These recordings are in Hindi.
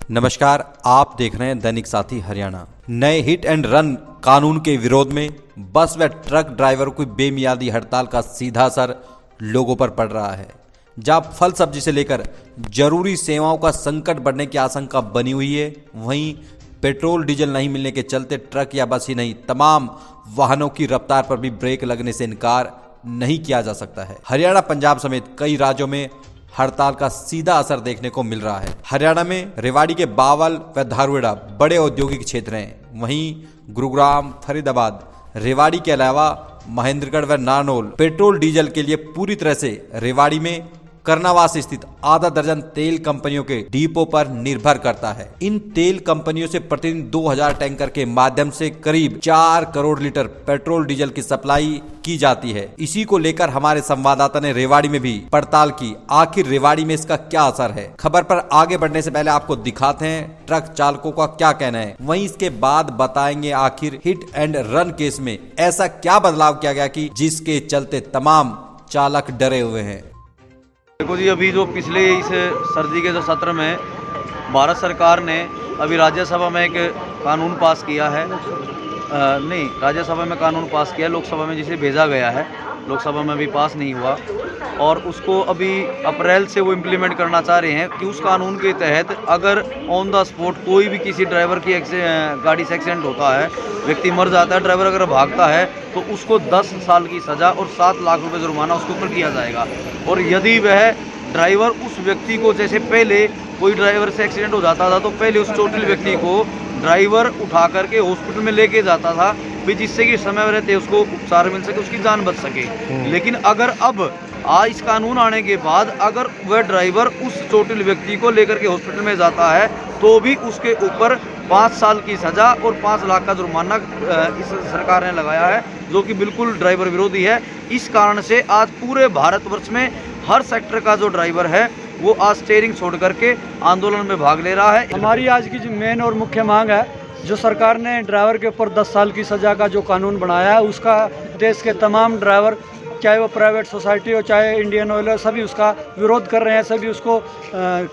नमस्कार, आप देख रहे हैं दैनिक साथी हरियाणा। नए हिट एंड रन कानून के विरोध में बस व ट्रक ड्राइवरों की बेमियादी हड़ताल का सीधा असर लोगों पर पड़ रहा है। जहां फल सब्जी से लेकर जरूरी सेवाओं का संकट बढ़ने की आशंका बनी हुई है, वहीं पेट्रोल डीजल नहीं मिलने के चलते ट्रक या बस ही नहीं, तमाम वाहनों की रफ्तार पर भी ब्रेक लगने से इनकार नहीं किया जा सकता है। हरियाणा, पंजाब समेत कई राज्यों में हड़ताल का सीधा असर देखने को मिल रहा है। हरियाणा में रेवाड़ी के बावल व धारूहेड़ा बड़े औद्योगिक क्षेत्र हैं। वहीं गुरुग्राम, फरीदाबाद, रेवाड़ी के अलावा महेंद्रगढ़ व नारनौल पेट्रोल डीजल के लिए पूरी तरह से रेवाड़ी में कर्नावास स्थित आधा दर्जन तेल कंपनियों के डिपो पर निर्भर करता है। इन तेल कंपनियों से प्रतिदिन 2000 टैंकर के माध्यम से करीब 4 करोड़ लीटर पेट्रोल डीजल की सप्लाई की जाती है। इसी को लेकर हमारे संवाददाता ने रेवाड़ी में भी पड़ताल की। आखिर रेवाड़ी में इसका क्या असर है? खबर पर आगे बढ़ने से पहले आपको दिखाते हैं ट्रक चालकों का क्या कहना है। वहीं इसके बाद बताएंगे आखिर हिट एंड रन केस में ऐसा क्या बदलाव किया गया कि जिसके चलते तमाम चालक डरे हुए हैं। देखो जी, अभी जो पिछले इस सर्दी के जो सत्र में भारत सरकार ने अभी राज्यसभा में एक कानून पास किया है। नहीं, राज्यसभा में कानून पास किया, लोकसभा में जिसे भेजा गया है, लोकसभा में भी पास नहीं हुआ और उसको अभी अप्रैल से वो इम्प्लीमेंट करना चाह रहे हैं कि उस कानून के तहत अगर ऑन द स्पॉट कोई भी किसी ड्राइवर की गाड़ी से एक्सीडेंट होता है, व्यक्ति मर जाता है, ड्राइवर अगर भागता है तो उसको 10 साल की सज़ा और 7 लाख रुपए जुर्माना उसके ऊपर किया जाएगा। और यदि वह ड्राइवर उस व्यक्ति को, जैसे पहले कोई ड्राइवर से एक्सीडेंट हो जाता था तो पहले उस चोटिल व्यक्ति को ड्राइवर उठा करके हॉस्पिटल में लेके जाता था भी जिससे कि समय रहते उसको उपचार मिल सके, उसकी जान बच सके। लेकिन अगर अब आज इस कानून आने के बाद अगर वह ड्राइवर उस चोटिल व्यक्ति को लेकर के हॉस्पिटल में जाता है तो भी उसके ऊपर 5 साल की सज़ा और 5 लाख का जुर्माना इस सरकार ने लगाया है, जो कि बिल्कुल ड्राइवर विरोधी है। इस कारण से आज पूरे भारतवर्ष में हर सेक्टर का जो ड्राइवर है वो आज स्टीयरिंग छोड़ करके आंदोलन में भाग ले रहा है। हमारी आज की जो मेन और मुख्य मांग है, जो सरकार ने ड्राइवर के ऊपर 10 साल की सज़ा का जो कानून बनाया है, उसका देश के तमाम ड्राइवर, चाहे वो प्राइवेट सोसाइटी हो चाहे इंडियन ऑयल हो, सभी उसका विरोध कर रहे हैं। सभी उसको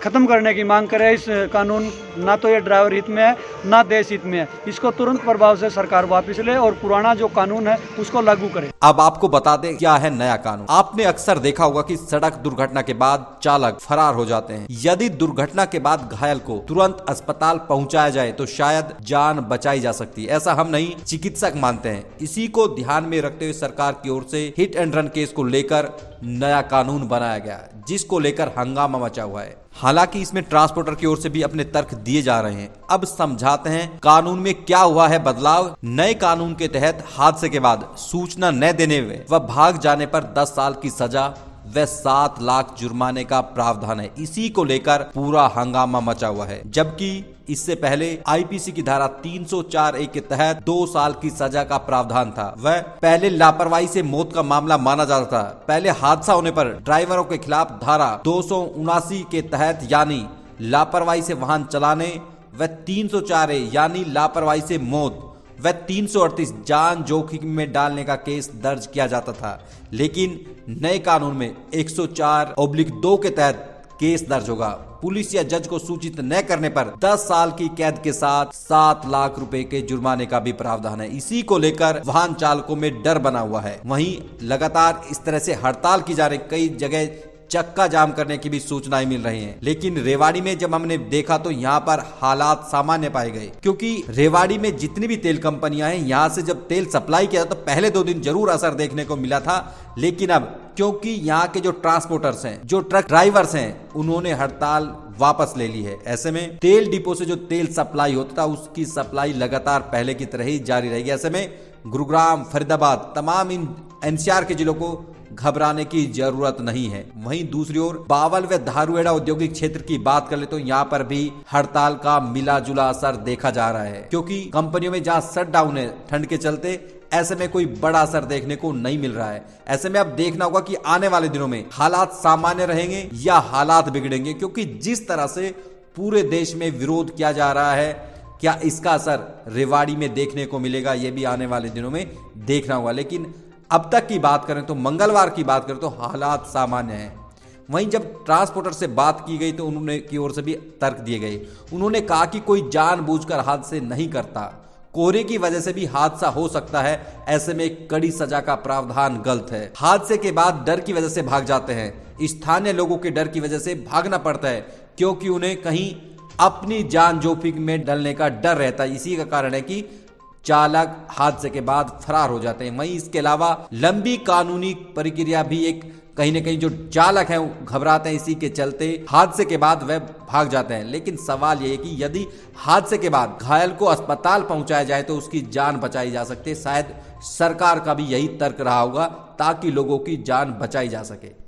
ख़त्म करने की मांग कर रहे हैं। इस कानून ना तो ये ड्राइवर हित में है ना देश हित में है। इसको तुरंत प्रभाव से सरकार वापस ले और पुराना जो कानून है उसको लागू करे। अब आपको बता दें क्या है नया कानून। आपने अक्सर देखा होगा कि सड़क दुर्घटना के बाद चालक फरार हो जाते हैं। यदि दुर्घटना के बाद घायल को तुरंत अस्पताल पहुंचाया जाए तो शायद जान बचाई जा सकती है। ऐसा हम नहीं, चिकित्सक मानते हैं। इसी को ध्यान में रखते हुए सरकार की ओर से हिट एंड रन केस को लेकर नया कानून बनाया गया, जिसको लेकर हंगामा मचा हुआ है। हालांकि इसमें ट्रांसपोर्टर की ओर से भी अपने तर्क दिए जा रहे हैं। अब समझाते हैं कानून में क्या हुआ है बदलाव। नए कानून के तहत हादसे के बाद सूचना न देने व भाग जाने पर 10 साल की सजा व 7 लाख जुर्माने का प्रावधान है। इसी को लेकर पूरा हंगामा मचा हुआ है। जबकि इससे पहले आईपीसी की धारा 304A के तहत 2 साल की सजा का प्रावधान था। वह पहले लापरवाही से मौत का मामला माना जाता था। पहले हादसा होने पर ड्राइवरों के खिलाफ धारा 279 के तहत यानी लापरवाही से वाहन चलाने व 304A यानी लापरवाही से मौत व 338 जान जोखिम में डालने का केस दर्ज किया जाता था। लेकिन नए कानून में 104/2 के तहत केस दर्ज होगा। पुलिस या जज को सूचित न करने पर 10 साल की कैद के साथ 7 लाख रुपए के जुर्माने का भी प्रावधान है। इसी को लेकर वाहन चालकों में डर बना हुआ है। वहीं लगातार इस तरह से हड़ताल की जा रही, कई जगह चक्का जाम करने की भी सूचनाएं मिल रही हैं। लेकिन रेवाड़ी में जब हमने देखा तो यहाँ पर हालात सामान्य पाए गए, क्योंकि रेवाड़ी में जितनी भी तेल कंपनियां हैं, यहाँ से जब तेल सप्लाई किया तो पहले 2 दिन जरूर असर देखने को मिला था। लेकिन अब क्योंकि यहाँ के जो ट्रांसपोर्टर्स हैं, जो ट्रक ड्राइवर्स हैं, उन्होंने हड़ताल वापस ले ली है। ऐसे में तेल डिपो से जो तेल सप्लाई होता था उसकी सप्लाई लगातार पहले की तरह ही जारी रहेगी। ऐसे में गुरुग्राम, फरीदाबाद, तमाम इन एनसीआर के जिलों को घबराने की जरूरत नहीं है। वहीं दूसरी ओर बावल व धारूहेड़ा औद्योगिक क्षेत्र की बात कर ले तो यहाँ पर भी हड़ताल का मिला जुला असर देखा जा रहा है, क्योंकि कंपनियों में जहाँ शटडाउन है ठंड के चलते, ऐसे में कोई बड़ा असर देखने को नहीं मिल रहा है। ऐसे में अब देखना होगा कि आने वाले दिनों में हालात सामान्य रहेंगे या हालात बिगड़ेंगे, क्योंकि जिस तरह से पूरे देश में विरोध किया जा रहा है, क्या इसका असर रेवाड़ी में देखने को मिलेगा, ये भी आने वाले दिनों में देखना होगा। लेकिन अब तक की बात करें तो, मंगलवार की बात करें तो हालात सामान्य हैं। वहीं जब ट्रांसपोर्टर से बात की गई तो उन्होंने की ओर से भी तर्क दिए गए। उन्होंने कहा कि कोई जानबूझकर हादसे नहीं करता, कोहरे की वजह से भी हादसा हो सकता है, ऐसे में कड़ी सजा का प्रावधान गलत है। हादसे के बाद डर की वजह से भाग जाते हैं। स्थानीय लोगों के डर की वजह से भागना पड़ता है क्योंकि उन्हें कहीं अपनी जान जोखिम में डलने का डर रहता है। इसी का कारण है कि चालक हादसे के बाद फरार हो जाते हैं। वहीं इसके अलावा लंबी कानूनी प्रक्रिया भी एक कहीं ना कहीं जो चालक हैं घबराते हैं, इसी के चलते हादसे के बाद वह भाग जाते हैं। लेकिन सवाल यह है कि यदि हादसे के बाद घायल को अस्पताल पहुंचाया जाए तो उसकी जान बचाई जा सकती है। शायद सरकार का भी यही तर्क रहा होगा ताकि लोगों की जान बचाई जा सके।